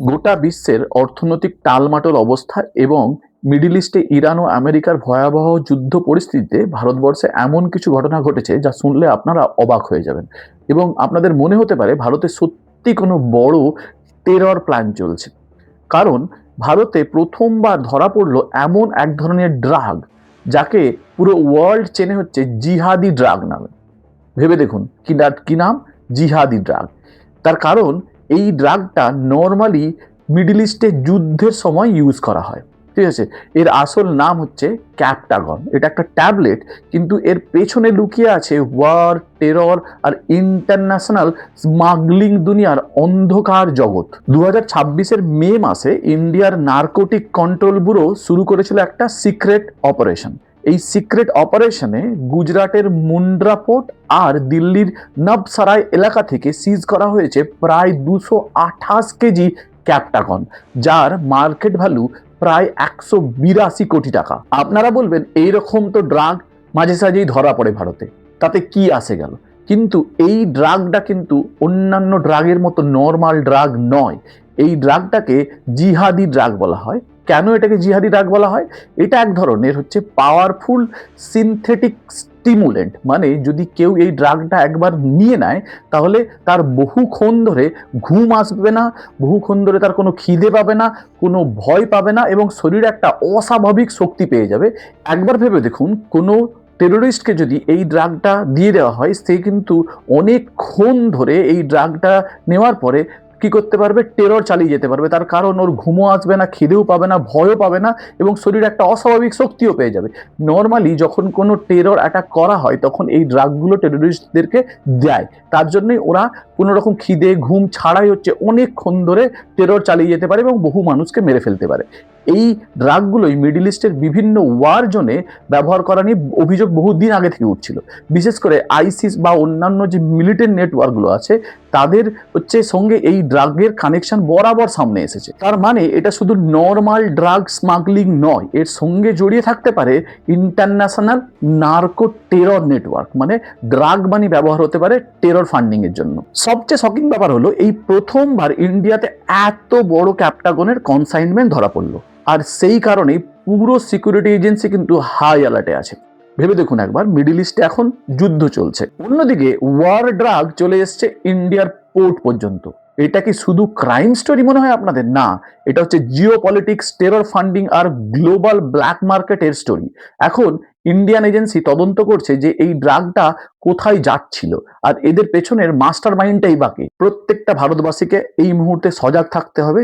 গোটা বিশ্বের অর্থনৈতিক টালমাটল অবস্থা এবং মিডল ইস্টে ইরান ও আমেরিকার ভয়াবহ যুদ্ধ পরিস্থিতিতে ভারতবর্ষে এমন কিছু ঘটনা ঘটেছে যা শুনলে আপনারা অবাক হয়ে যাবেন এবং আপনাদের মনে হতে পারে ভারতে সত্যি কোনো বড় টেরর প্ল্যান চলছে। কারণ ভারতে প্রথমবার ধরা পড়লো এমন এক ধরনের ড্রাগ যাকে পুরো ওয়ার্ল্ড চেনে হচ্ছে জিহাদি ড্রাগ নামে। ভেবে দেখুন কি নাম, জিহাদি ড্রাগ। তার কারণ এই ড্রাগটা নর্মালি মিডল ইস্টে যুদ্ধের সময় ইউজ করা হয়, ঠিক আছে। এর আসল নাম হচ্ছে ক্যাপটাগন। এটা একটা ট্যাবলেট, কিন্তু এর পেছনে লুকিয়ে আছে ওয়ার, টেরর আর ইন্টারন্যাশনাল স্মাগলিং দুনিয়ার অন্ধকার জগৎ। 2026-এর মে মাসে ইন্ডিয়ার নার্কোটিক কন্ট্রোল ব্যুরো শুরু করেছিল একটা সিক্রেট অপারেশন। এই সিক্রেট অপারেশনে গুজরাটের মুন্ড্রা পোর্ট আর দিল্লির নবসারাই এলাকা থেকে সিজ করা হয়েছে প্রায় 228 কেজি ক্যাপটাগন, যার মার্কেট ভ্যালু প্রায় 182 কোটি টাকা। আপনারা বলবেন এইরকম তো ড্রাগ মাঝে সাঝেই ধরা পড়ে ভারতে, তাতে কি আসে গেল। কিন্তু এই ড্রাগটা কিন্তু অন্যান্য ড্রাগের মতো নর্মাল ড্রাগ নয়। এই ড্রাগটাকে জিহাদি ড্রাগ বলা হয়। কেন এটাকে জিহাদি ড্রাগ বলা হয়? এটা এক ধরনের হচ্ছে পাওয়ারফুল সিনথেটিক স্টিমুলেন্ট। মানে যদি কেউ এই ড্রাগটা একবার নিয়ে নেয় তাহলে তার বহুক্ষণ ধরে ঘুম আসবে না, বহুক্ষণ ধরে তার কোনো খিদে পাবে না, কোনো ভয় পাবে না এবং শরীরে একটা অস্বাভাবিক শক্তি পেয়ে যাবে। একবার ভেবে দেখুন, কোনো টেরোরিস্টকে যদি এই ড্রাগটা দিয়ে দেওয়া হয়, সে কিন্তু অনেকক্ষণ ধরে এই ড্রাগটা নেওয়ার পরে কি করতে পারবে, টেরর চালিয়ে যেতে পারবে। তার কারণ ওর ঘুমও আসবে না, খিদেও পাবে না, ভয়ও পাবে না এবং শরীরে একটা অস্বাভাবিক শক্তিও পেয়ে যাবে। নর্মালি যখন কোনো টেরর অ্যাটাক করা হয় তখন এই ড্রাগগুলো টেরোরিস্টদেরকে দেয়। তার জন্যই ওরা কোনো রকম খিদে ঘুম ছাড়াই হচ্ছে অনেকক্ষণ ধরে টেরর চালিয়ে যেতে পারে এবং বহু মানুষকে মেরে ফেলতে পারে। এই ড্রাগগুলোই মিডল ইস্টের বিভিন্ন ওয়ার জোনে ব্যবহার করা নিয়ে অভিযোগ বহুদিন আগে থেকে উঠছিল। বিশেষ করে আইসিস বা অন্যান্য যে মিলিটারি নেটওয়ার্কগুলো আছে তাদের হচ্ছে সঙ্গে এই ড্রাগের কানেকশন বরাবর সামনে এসেছে। তার মানে এটা শুধু নর্মাল ড্রাগ স্মাগলিং নয়, এর সঙ্গে জড়িয়ে থাকতে পারে ইন্টারন্যাশনাল নার্কো টেরর নেটওয়ার্ক। মানে ড্রাগ মানি ব্যবহার হতে পারে টেরর ফান্ডিং এর জন্য। সবচেয়ে শকিং ব্যাপার হলো এই প্রথমবার ইন্ডিয়াতে এত বড় ক্যাপটাগনের কনসাইনমেন্ট ধরা পড়লো, আর সেই কারণেই পুরো সিকিউরিটি এজেন্সি কিন্তু হাই অ্যালার্টে আছে। ভেবে দেখুন একবার, মিডল ইস্টে এখন যুদ্ধ চলছে, অন্যদিকে ওয়ার ড্রাগ চলে এসছে ইন্ডিয়ার পোর্ট পর্যন্ত। এটা কি শুধু ক্রাইম স্টোরি মনে হয় আপনাদের? না, এটা হচ্ছে জিও পলিটিক্স, টেরর ফান্ডিং আর গ্লোবাল ব্ল্যাক মার্কেটের স্টোরি। এখন ইন্ডিয়ান এজেন্সি তদন্ত করছে যে এই ড্রাগটা কোথায় যাচ্ছিল আর এদের পেছনের মাস্টার মাইন্ডটাই বাকি। প্রত্যেকটা ভারতবাসীকে এই মুহূর্তে সজাগ থাকতে হবে।